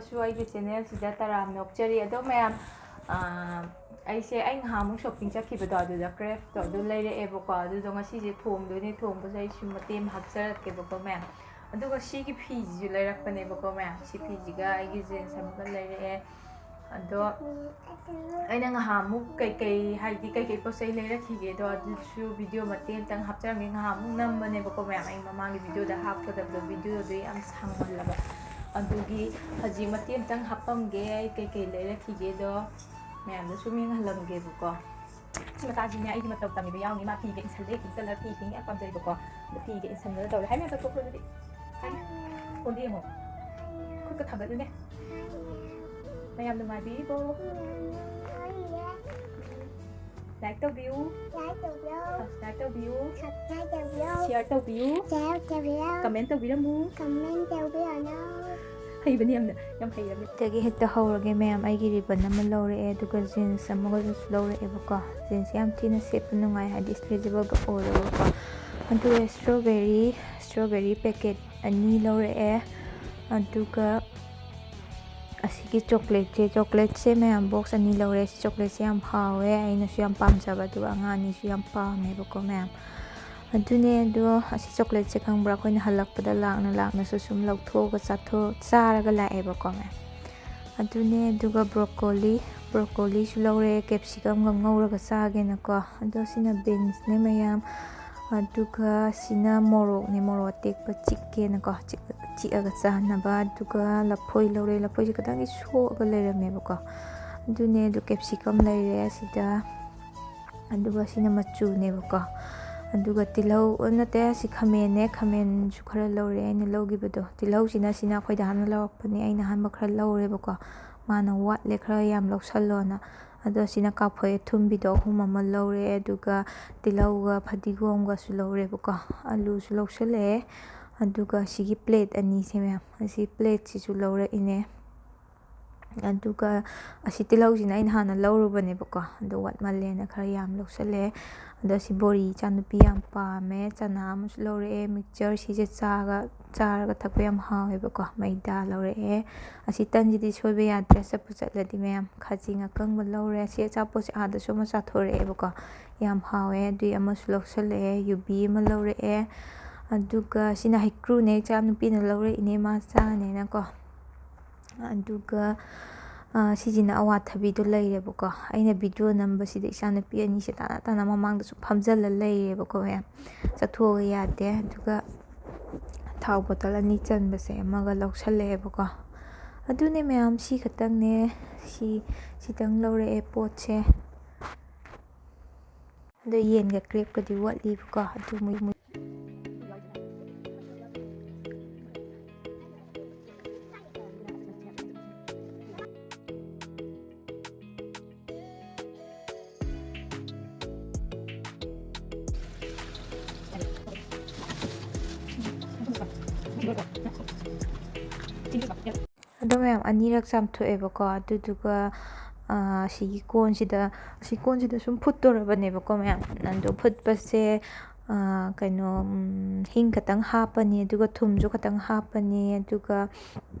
ꯍꯜꯂꯛꯄꯁꯨ ꯑꯩꯒꯤ ꯆꯦꯅꯦꯜꯁꯤꯗ ꯇꯔꯥꯝ ꯅꯣꯛꯆꯔꯤ ꯑꯗꯣ ꯃꯌꯥꯝ ꯑꯩ ꯅꯍꯥꯟꯃꯨꯛ ꯁꯣꯞꯄꯤꯡ ꯆꯠꯈꯤꯕꯗꯣ ꯑꯗꯨꯗ ꯀ꯭ꯔꯦꯐꯇꯣ ꯑꯗꯨ ꯂꯩꯔꯛꯑꯦꯕꯀꯣ ꯑꯗꯨꯗꯣ ꯉꯁꯤꯁꯦ ꯊꯣꯡꯗꯣꯏꯅꯦ ꯊꯣꯡꯕꯁꯦ ꯑꯩꯁꯨ ꯃꯇꯦꯡ ꯍꯥꯞꯆꯔꯛꯀꯦꯕꯀꯣ ꯃꯌꯥꯝ ꯑꯗꯨꯒ ꯁꯤꯒꯤ ꯐꯤꯁꯤꯁꯨ ꯂꯩꯔꯛꯄꯅꯦꯕꯀꯣ ꯃꯌꯥꯝ ꯁꯤ ꯐꯤꯁꯤꯒ ꯑꯩꯒꯤ ꯖꯤꯟꯁ ꯑꯃꯒ ꯂꯩꯔꯛꯑꯦ ꯑꯗꯣ ꯑꯩꯅ ꯅꯍꯥꯟꯃꯨꯛ ꯀꯩꯀꯩ ꯄꯣꯠ ꯆꯩ ꯂꯩꯔꯛꯈꯤꯒꯦꯗꯣ ꯑꯗꯨꯁꯨ ꯚꯤꯗꯤꯑꯣ ꯃꯇꯦꯛ ꯑꯃꯇꯪ ꯍꯥꯞꯆꯔꯝꯒꯦ ꯅꯍꯥꯟꯃꯨꯛ ꯅꯝꯕꯅꯦꯕꯀꯣ ꯃꯌꯥꯝ ꯑꯩ ꯃꯃꯥꯡꯒꯤ ꯚꯤꯗꯤꯑꯣꯗ ꯍꯥꯞꯀꯗꯕꯗꯣ ꯚꯤꯗꯤꯑꯣꯗꯣ ꯌꯥꯝ ꯁꯥꯡꯃꯜꯂꯕ ꯑꯗꯨꯒꯤ ꯍꯧꯖꯤꯛ ꯃꯇꯦꯛ ꯑꯃꯇꯪ ꯍꯥꯞꯄꯝꯒꯦ ꯑꯩ ꯀꯩꯀꯩ ꯂꯩꯔꯛꯈꯤꯒꯦꯗꯣ ꯃꯌꯥꯝꯗ ꯁꯨꯝ ꯌꯦꯡꯍꯜꯂꯝꯒꯦꯕꯀꯣ ꯁꯤ ꯃꯆꯥꯁꯤꯅꯦ ꯑꯩꯒꯤ ꯃꯇꯧ ꯇꯝꯃꯤꯕ ꯌꯥꯎꯅꯤ ꯃꯥ ꯐꯤꯒ ꯏꯟꯁꯜꯂꯦ ꯄꯤꯡ ꯀꯂꯔ ꯐꯤ ꯄꯤꯡ ꯌꯥꯝ ꯄꯥꯝꯖꯩꯕꯀꯣ ꯑꯗꯣ ꯐꯤꯒ ꯏꯟꯁꯟꯗꯅ ꯇꯧꯔꯦ ꯍꯥꯏ ꯃꯌꯥꯝ ꯆꯠꯊꯣꯛꯈ꯭ꯔꯣ ꯑꯗꯨꯗꯤ ꯐꯣꯟꯗ ꯌꯦꯡꯉꯣ ꯈꯨꯠꯀ ꯊꯥꯡꯒꯠꯂꯨꯅꯦ ꯃꯌꯥꯝ ꯅꯨꯡꯉꯥꯏꯕꯤꯔꯤꯕꯣ ꯂꯥꯏꯛ ꯇꯧꯕꯤꯌꯨ ꯁꯕꯁꯀ꯭ꯔꯥꯏꯕ ꯇꯧꯕꯤꯌꯨ ꯁꯤꯌꯔ ꯇꯧꯕꯤꯌꯨ ꯀꯃꯦꯟ ꯇꯧꯕꯤꯔꯝꯃꯨ ꯍꯩꯕꯅꯤ ꯌꯥꯝ ꯍꯩꯔꯕꯅꯤ ꯗꯒꯤ ꯍꯦꯛꯇ ꯍꯧꯔꯒꯦ ꯃꯌꯥꯝ ꯑꯩꯒꯤ ꯔꯤꯕꯟ ꯑꯃ ꯂꯧꯔꯛꯑꯦ ꯑꯗꯨꯒ ꯖꯤꯟꯁ ꯑꯃꯒꯁꯨ ꯂꯧꯔꯛꯑꯦꯕꯀꯣ ꯖꯤꯟꯁ ꯌꯥꯝ ꯊꯤꯅ ꯁꯦꯠꯄ ꯅꯨꯡꯉꯥꯏ ꯍꯥꯏꯗꯤ ꯏꯁꯇ꯭ꯔꯦꯆꯦꯕꯜꯒ ꯑꯣꯏꯔꯒꯀꯣ ꯑꯗꯨꯒ ꯏꯁꯇ꯭ꯔꯣꯕꯦꯔꯤ ꯄꯦꯀꯦꯠ 2 ꯂꯧꯔꯛꯑꯦ ꯑꯗꯨꯒ ꯑꯁꯤꯒꯤ ꯆꯣꯀ꯭ꯂꯦꯠꯁꯦ ꯃꯌꯥꯝ ꯕꯣꯛꯁ 2 ꯂꯧꯔꯦ ꯁꯤ ꯆꯣꯀ꯭ꯂꯦꯠꯁꯦ ꯌꯥꯝ ꯍꯥꯎꯋꯦ ꯑꯩꯅꯁꯨ ꯌꯥꯝ ꯄꯥꯝꯖꯕ ꯑꯗꯨꯒ ꯑꯉꯥꯡ ꯑꯅꯤꯁꯨ ꯌꯥꯝ ꯄꯥꯝꯃꯦꯕꯀꯣ ꯃꯌꯥꯝ ꯑꯗꯨꯅꯦ ꯑꯗꯣ ꯑꯁꯤ ꯆꯣꯀ꯭ꯂꯦꯠꯁꯦ ꯈꯪꯕ꯭ꯔꯥ ꯑꯩꯈꯣꯏꯅ ꯍꯜꯂꯛꯄꯗ ꯂꯥꯛꯅꯁꯨ ꯁꯨꯝ ꯂꯧꯊꯣꯛꯑꯒ ꯆꯥꯔꯒ ꯂꯥꯛꯑꯦꯕꯀꯣ ꯃꯌꯥꯝ ꯑꯗꯨꯅꯦ ꯑꯗꯨꯒ ꯕ꯭ꯔꯣꯀꯣꯂꯤꯁꯨ ꯂꯧꯔꯦ ꯀꯦꯞꯁꯤꯀꯝꯒ ꯉꯧꯔꯒ ꯆꯥꯒꯦꯅꯀꯣ ꯑꯗꯣ ꯁꯤꯅ ꯕꯤꯟꯁꯅꯦ ꯃꯌꯥꯝ ꯑꯗꯨꯒ ꯁꯤꯅ ꯃꯣꯔꯣꯛ ꯑꯇꯦꯛꯄ ꯆꯤꯛꯀꯦꯅꯀꯣ ꯆꯤꯛꯑꯒ ꯆꯥꯅꯕ ꯑꯗꯨꯒ ꯂꯐꯣꯏ ꯂꯧꯔꯦ ꯂꯐꯣꯏꯁꯦ ꯈꯤꯇꯪꯗꯤ ꯁꯣꯛꯑꯒ ꯂꯩꯔꯝꯃꯦꯕꯀꯣ ꯑꯗꯨꯅꯦ ꯑꯗꯨ ꯀꯦꯞꯁꯤꯀꯝ ꯂꯩꯔꯦ ꯁꯤꯗ ꯑꯗꯨꯒ ꯁꯤꯅ ꯃꯆꯨꯅꯦꯕꯀꯣ ꯑꯗꯨꯒ ꯇꯤꯜꯍꯧ ꯅꯠꯇꯦ ꯁꯤ ꯈꯥꯃꯦꯟꯁꯨ ꯈꯔ ꯂꯧꯔꯦ ꯑꯩꯅ ꯂꯧꯈꯤꯕꯗꯣ ꯇꯤꯜꯍꯧꯁꯤꯅ ꯑꯩꯈꯣꯏꯗ ꯍꯥꯟꯅ ꯂꯧꯔꯛꯄꯅꯦ ꯑꯩꯅ ꯑꯍꯥꯟꯕ ꯈꯔ ꯂꯧꯔꯦꯕꯀꯣ ꯃꯥꯅ ꯋꯥꯠꯂꯦ ꯈꯔ ꯌꯥꯝ ꯂꯧꯁꯜꯂꯣꯅ ꯑꯗꯣ ꯁꯤꯅ ꯀꯥꯐꯣꯏ ꯑꯊꯨꯝꯕꯤꯗꯣ 3 ꯑꯃ ꯂꯧꯔꯦ ꯑꯗꯨꯒ ꯇꯤꯜꯍꯧꯒ ꯐꯗꯤꯒꯣꯝꯒꯁꯨ ꯂꯧꯔꯦꯕꯀꯣ ꯑꯂꯨꯁꯨ ꯂꯧꯁꯜꯂꯛꯑꯦ ꯑꯗꯨꯒ ꯁꯤꯒꯤ ꯄ꯭ꯂꯦꯠ 2ꯁꯦ ꯃꯌꯥꯝ ꯑꯁꯤ ꯄ꯭ꯂꯦꯠꯁꯤꯁꯨ ꯂꯧꯔꯛꯏꯅꯦ ꯑꯗꯨꯒ ꯑꯁꯤ ꯇꯤꯜꯍꯧꯁꯤꯅ ꯑꯩꯅ ꯍꯥꯟꯅ ꯂꯧꯔꯨꯕꯅꯦꯕꯀꯣ ꯑꯗꯣ ꯋꯥꯠꯃꯜꯂꯦꯅ ꯈꯔ ꯌꯥꯝ ꯂꯧꯁꯜꯂꯦ ꯑꯗꯣ ꯁꯤ ꯕꯣꯔꯤ ꯏꯆꯥꯅꯨꯄꯤ ꯌꯥꯝ ꯄꯥꯝꯃꯦ ꯆꯅꯥ ꯑꯃꯁꯨ ꯂꯧꯔꯛꯑꯦ ꯃꯤꯛꯆꯔ ꯁꯤꯁꯦ ꯆꯥꯔꯒ ꯊꯛꯄ ꯌꯥꯝ ꯍꯥꯎꯋꯦꯕꯀꯣ ꯃꯩꯗꯥ ꯂꯧꯔꯛꯑꯦ ꯑꯁꯤ ꯇꯟꯁꯤꯗꯤ ꯁꯣꯏꯕ ꯌꯥꯗ꯭ꯔꯦ ꯆꯠꯂꯗꯤ ꯃꯌꯥꯝ ꯈꯥꯖꯤꯡ ꯑꯀꯪꯕ ꯂꯧꯔꯦ ꯁꯤ ꯑꯆꯥꯄꯣꯠꯁꯦ ꯑꯥꯗꯁꯨ ꯑꯃ ꯆꯥꯊꯣꯔꯛꯑꯦꯕꯀꯣ ꯌꯥꯝ ꯍꯥꯎꯋꯦ ꯑꯗꯨꯏ ꯑꯃꯁꯨ ꯂꯧꯁꯜꯂꯛꯑꯦ ꯌꯨꯕꯤ ꯑꯃ ꯂꯧꯔꯛꯑꯦ ꯑꯗꯨꯒ ꯁꯤꯅ ꯍꯩꯀ꯭ꯔꯨꯅꯦ ꯏꯆꯥꯅꯨꯄꯤꯅ ꯂꯧꯔꯛꯏꯅꯦ ꯃꯥ ꯆꯥꯅꯦꯅꯀꯣ ꯑꯗꯨꯒ ꯁꯤꯁꯤꯅ ꯑꯋꯥꯊꯕꯤꯗꯣ ꯂꯩꯔꯦꯕꯀꯣ ꯑꯩꯅ ꯚꯤꯗꯤꯑꯣ ꯅꯝꯕꯁꯤꯗ ꯏꯆꯥꯅꯨꯄꯤ 2ꯁꯦ ꯇꯥꯅ ꯃꯃꯥꯡꯗꯁꯨ ꯐꯝꯖꯤꯜꯂ ꯂꯩꯔꯦꯕꯀꯣ ꯃꯌꯥꯝ ꯆꯠꯊꯣꯛꯑꯒ ꯌꯥꯗꯦ ꯑꯗꯨꯒ ꯊꯥꯎ ꯕꯣꯇꯜ 2 ꯆꯟꯕꯁꯦ ꯑꯃꯒ ꯂꯧꯁꯜꯂꯛꯑꯦꯕꯀꯣ ꯑꯗꯨꯅꯦ ꯃꯌꯥꯝ ꯁꯤ ꯈꯛꯇꯪꯅꯦ ꯁꯤꯇꯪ ꯂꯧꯔꯛꯑꯦ ꯄꯣꯠꯁꯦ ꯑꯗꯣ ꯌꯦꯟꯒ ꯀ꯭ꯔꯦꯞꯀꯗꯤ ꯋꯥꯠꯂꯤꯕꯀꯣ ꯑꯗꯨ ꯑꯗꯣ ꯃꯌꯥꯝ 2ꯔꯛ ꯆꯥꯝꯊꯣꯛꯑꯦꯕꯀꯣ ꯑꯗꯨꯗꯨꯒ ꯁꯤ ꯀꯣꯟꯁꯤꯗ ꯁꯨꯝ ꯐꯨꯠꯇꯣꯔꯕꯅꯦꯕꯀꯣ ꯃꯌꯥꯝ ꯑꯗꯣ ꯐꯨꯠꯄꯁꯦ ꯍꯤꯡ ꯈꯛꯇꯪ ꯍꯥꯞꯄꯅꯤ ꯑꯗꯨꯒ ꯊꯨꯝꯁꯨ ꯈꯛꯇꯪ ꯍꯥꯞꯄꯅꯤ ꯑꯗꯨꯒ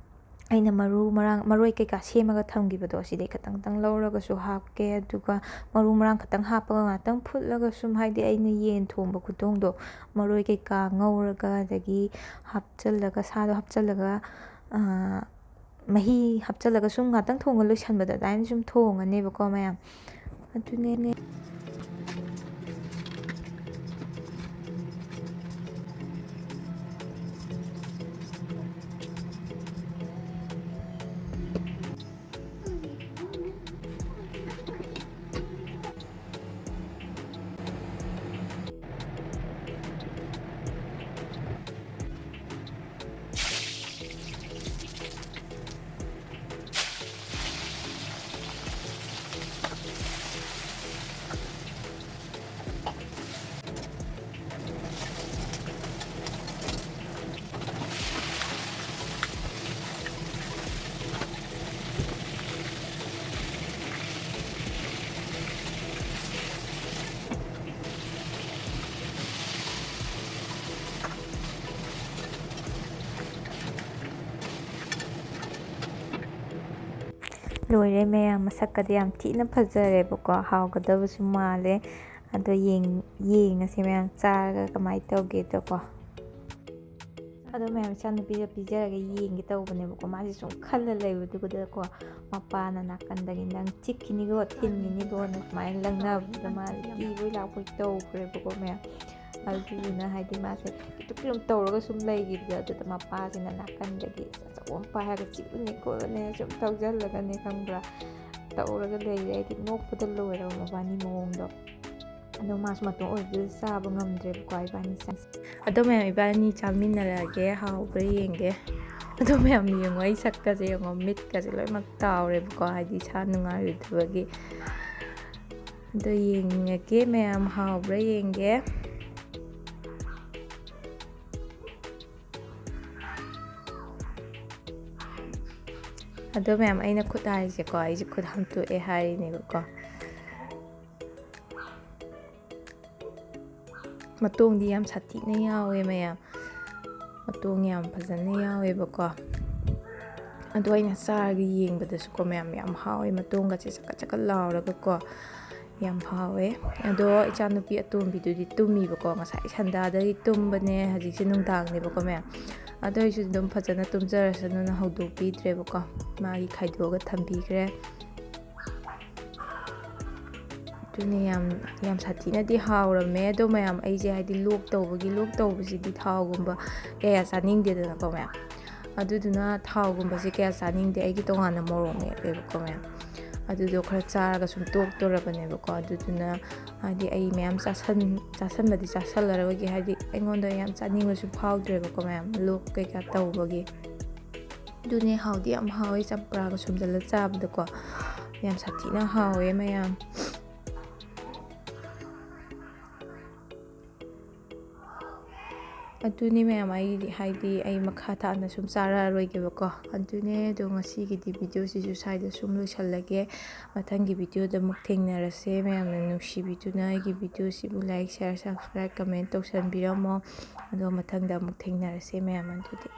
ꯑꯩꯅ ꯃꯔꯣꯏ ꯀꯩꯀꯥ ꯁꯦꯝꯃꯒ ꯊꯝꯈꯤꯕꯗꯣ ꯁꯤꯗꯩ ꯈꯛꯇꯪ ꯂꯧꯔꯒꯁꯨ ꯍꯥꯞꯀꯦ ꯑꯗꯨꯒ ꯃꯔꯨ ꯃꯔꯥꯡ ꯈꯛꯇꯪ ꯍꯥꯞꯄꯒ ꯉꯥꯛꯇꯪ ꯐꯨꯠꯂꯒ ꯁꯨꯝ ꯍꯥꯏꯗꯤ ꯑꯩꯅ ꯌꯦꯟ ꯊꯣꯡꯕ ꯈꯨꯊꯣꯡꯗꯣ ꯃꯔꯣꯏ ꯀꯩꯀꯥ ꯉꯧꯔꯒ ꯑꯗꯒꯤ ꯁꯥꯗꯣ ꯍꯥꯞꯆꯤꯜꯂꯒ ꯃꯍꯤ ꯍꯥꯞꯆꯤꯜꯂꯒ ꯁꯨꯝ ꯉꯥꯛꯇꯪ ꯊꯣꯡꯉ ꯂꯣꯏꯁꯟꯕꯗꯣ ꯑꯗꯨꯃꯥꯏꯅ ꯁꯨꯝ ꯊꯣꯡꯉꯅꯦꯕꯀꯣ ꯃꯌꯥꯝ ꯑꯗꯨꯅꯦ ꯂꯣꯏꯔꯦ ꯃꯌꯥꯝ, ꯃꯁꯛꯀꯗꯤ ꯌꯥꯝ ꯊꯤꯅ ꯐꯖꯔꯦꯕꯀꯣ, ꯍꯥꯎꯒꯗꯕꯁꯨ ꯃꯥꯜꯂꯦ꯫ ꯑꯗꯣ ꯌꯦꯡꯉꯁꯤ ꯃꯌꯥꯝ ꯆꯥꯔꯒ ꯀꯃꯥꯏꯅ ꯇꯧꯒꯦꯗꯣꯀꯣ꯫ ꯑꯗꯣ ꯃꯌꯥꯝ ꯏꯆꯥꯅꯨꯄꯤꯗ ꯄꯤꯖꯔꯒ ꯌꯦꯡꯒꯦ ꯇꯧꯕꯅꯦꯕꯀꯣ, ꯃꯥꯁꯦ ꯁꯨꯝ ꯈꯜꯂ ꯂꯩꯕꯗꯨꯒꯀꯣ ꯃꯄꯥꯅ ꯅꯥꯀꯟꯗꯒꯤ ꯅꯪ ꯆꯤꯛꯈꯤꯅꯤꯀꯣ ꯊꯤꯟꯈꯤꯅꯤꯀꯣꯅ ꯁꯨꯃꯥꯏꯅ ꯂꯪꯅꯕꯗꯨꯗ ꯃꯥꯁꯦ ꯀꯤꯕꯣꯏ ꯂꯥꯛꯄꯣꯏ ꯇꯧꯈ꯭ꯔꯦꯕꯀꯣ ꯃꯌꯥꯝ꯫ ꯑꯗꯨꯗꯨꯅ ꯍꯥꯏꯗꯤ ꯃꯥꯁꯦ ꯀꯤꯇꯨꯝ ꯇꯧꯔꯒ ꯁꯨꯝ ꯂꯩꯈꯤꯕꯗ ꯑꯗꯨꯗ ꯃꯄꯥꯁꯤꯅ ꯅꯥꯀꯟꯗꯒꯤ ꯑꯆꯧꯕ ꯑꯃ ꯄꯥꯏꯔꯒ ꯆꯤꯛꯎꯅꯦ ꯈꯣꯠꯂꯨꯅꯦ ꯁꯨꯝ ꯇꯧꯁꯤꯜꯂꯒꯅꯦ ꯈꯪꯕ꯭ꯔꯥ ꯇꯧꯔꯒ ꯂꯩꯔꯦ꯫ ꯑꯩꯗꯤ ꯅꯣꯛꯄꯗ ꯂꯣꯏꯔꯕ ꯃꯕꯥꯅꯤ ꯃꯑꯣꯡꯗꯣ꯫ ꯑꯗꯣ ꯃꯥꯁꯨ ꯃꯇꯣꯟ ꯑꯣꯏꯕꯗꯨꯗ ꯆꯥꯕ ꯉꯝꯗ꯭ꯔꯦꯕꯀꯣ ꯏꯕꯥꯅꯤ ꯆꯥꯁꯤ꯫ ꯑꯗꯣ ꯃꯌꯥꯝ ꯏꯕꯥꯅꯤ ꯆꯥꯃꯤꯟꯅꯔꯒꯦ, ꯍꯥꯎꯕ꯭ꯔꯥ ꯌꯦꯡꯒꯦ꯫ ꯑꯗꯣ ꯃꯌꯥꯝ ꯌꯦꯡꯉꯣ ꯑꯩ ꯁꯛꯀꯁꯦ ꯌꯦꯡꯉꯣ, ꯃꯤꯠꯀꯁꯦ ꯂꯣꯏꯅꯃꯛ ꯇꯥꯎꯔꯦꯕꯀꯣ, ꯍꯥꯏꯗꯤ ꯏꯁꯥ ꯅꯨꯡꯉꯥꯏꯔꯨꯗꯕꯒꯤ꯫ ꯑꯗꯣ ꯌꯦꯡꯉꯒꯦ ꯃꯌꯥꯝ, ꯍꯥꯎꯕ꯭ꯔꯥ ꯌꯦꯡꯒꯦ꯫ ꯑꯗꯣ ꯃꯌꯥꯝ ꯑꯩꯅ ꯈꯨꯠ ꯍꯥꯏꯔꯤꯁꯦꯀꯣ, ꯑꯩꯁꯦ ꯈꯨꯠ ꯍꯥꯝꯇꯣꯛꯑꯦ ꯍꯥꯏꯔꯤꯅꯦꯕꯀꯣ꯫ ꯃꯇꯣꯡꯗꯤ ꯌꯥꯝ ꯁꯥꯊꯤꯅ ꯌꯥꯎꯋꯦ ꯃꯌꯥꯝ, ꯃꯇꯣꯡ ꯌꯥꯝ ꯐꯖꯅ ꯌꯥꯎꯋꯦꯕꯀꯣ꯫ ꯑꯗꯣ ꯑꯩꯅ ꯆꯥꯔꯒ ꯌꯦꯡꯕꯗꯁꯨꯀꯣ ꯃꯌꯥꯝ ꯌꯥꯝ ꯍꯥꯎꯋꯦ, ꯃꯇꯣꯡꯒꯁꯦ ꯆꯀꯠ ꯆꯀꯠ ꯂꯥꯎꯔꯒꯀꯣ ꯌꯥꯝ ꯍꯥꯎꯋꯦ꯫ ꯑꯗꯣ ꯏꯆꯥꯅꯨꯄꯤ ꯑꯇꯣꯝꯕꯤꯗꯨꯗꯤ ꯇꯨꯝꯃꯤꯕꯀꯣ, ꯉꯁꯥꯏ ꯁꯟꯗꯥꯗꯒꯤ ꯇꯨꯝꯕꯅꯦ, ꯍꯧꯖꯤꯛꯁꯦ ꯅꯨꯡꯗꯥꯡꯅꯦꯕꯀꯣ ꯃꯌꯥꯝ꯫ ꯑꯗꯣ ꯑꯩꯁꯨ ꯑꯗꯨꯝ ꯐꯖꯅ ꯇꯨꯝꯖꯔꯁꯅꯨꯅ ꯍꯧꯗꯣꯛꯄꯤꯗ꯭ꯔꯦꯕꯀꯣ, ꯃꯥꯒꯤ ꯈꯥꯏꯗꯣꯛꯑꯒ ꯊꯝꯕꯤꯈ꯭ꯔꯦ꯫ ꯑꯗꯨꯅꯦ ꯌꯥꯝ ꯁꯥꯊꯤꯅꯗꯤ ꯍꯥꯎꯔꯝꯃꯦ꯫ ꯑꯗꯣ ꯃꯌꯥꯝ ꯑꯩꯁꯦ ꯍꯥꯏꯗꯤ ꯂꯣꯛ ꯇꯧꯕꯁꯤꯗꯤ ꯊꯥꯎꯒꯨꯝꯕ ꯀꯌꯥ ꯆꯥꯅꯤꯡꯗꯦꯗꯅꯀꯣ ꯃꯌꯥꯝ꯫ ꯑꯗꯨꯗꯨꯅ ꯊꯥꯎꯒꯨꯝꯕꯁꯦ ꯀꯌꯥ ꯆꯥꯅꯤꯡꯗꯦ, ꯑꯩꯒꯤ ꯇꯣꯉꯥꯟꯅ ꯃꯣꯔꯣꯛ ꯃꯦꯠꯂꯦꯕꯀꯣ ꯃꯌꯥꯝ꯫ ꯑꯗꯨꯗꯣ ꯈꯔ ꯆꯥꯔꯒ ꯁꯨꯝ ꯇꯣꯛꯇꯣꯔꯕꯅꯦꯕꯀꯣ꯫ ꯑꯗꯨꯗꯨꯅ ꯍꯥꯏꯗꯤ ꯑꯩ ꯃꯌꯥꯝ ꯆꯥꯁꯟꯕꯗꯤ ꯆꯥꯁꯜꯂꯔꯣꯏꯒꯦ, ꯍꯥꯏꯗꯤ ꯑꯩꯉꯣꯟꯗ ꯌꯥꯝ ꯆꯥꯅꯤꯡꯕꯁꯨ ꯐꯥꯎꯗ꯭ꯔꯦꯕꯀꯣ ꯃꯌꯥꯝ, ꯂꯣꯛ ꯀꯩꯀꯥ ꯇꯧꯕꯒꯤ꯫ ꯑꯗꯨꯅꯦ ꯍꯥꯎꯗꯤ ꯌꯥꯝ ꯍꯥꯎꯋꯦ, ꯆꯝꯄ꯭ꯔꯥꯒ ꯁꯨꯝꯖꯜꯂ ꯆꯥꯕꯗꯀꯣ ꯌꯥꯝ ꯁꯥꯊꯤꯅ ꯍꯥꯎꯋꯦ ꯃꯌꯥꯝ꯫ ꯑꯗꯨꯅꯤ ꯃꯌꯥꯝ ꯍꯥꯏꯗꯤ ꯑꯩ ꯃꯈꯥ ꯇꯥꯅ ꯁꯨꯝ ꯆꯥꯔꯛꯑꯔꯣꯏꯒꯦꯕꯀꯣ꯫ ꯑꯗꯨꯅꯦ ꯑꯗꯣ ꯉꯁꯤꯒꯤꯗꯤ ꯚꯤꯗꯤꯑꯣꯁꯤꯁꯨ ꯁ꯭ꯋꯥꯏꯗ ꯁꯨꯝ ꯂꯣꯏꯁꯜꯂꯒꯦ꯫ ꯃꯊꯪꯒꯤ ꯚꯤꯗꯤꯑꯣꯗ ꯑꯃꯨꯛ ꯊꯦꯡꯅꯔꯁꯦ꯫ ꯃꯌꯥꯝꯅ ꯅꯨꯡꯁꯤꯕꯤꯗꯨꯅ ꯑꯩꯒꯤ ꯚꯤꯗꯤꯑꯣꯁꯤꯕꯨ ꯂꯥꯏꯛ, ꯁꯤꯌꯔ, ꯁꯕꯁꯀ꯭ꯔꯥꯏꯕ, ꯀꯃꯦꯟ ꯇꯧꯁꯟꯕꯤꯔꯝꯃꯣ꯫ ꯑꯗꯣ ꯃꯊꯪꯗ ꯑꯃꯨꯛ ꯊꯦꯡꯅꯔꯁꯦ ꯃꯌꯥꯝ ꯑꯗꯨꯗꯤ꯫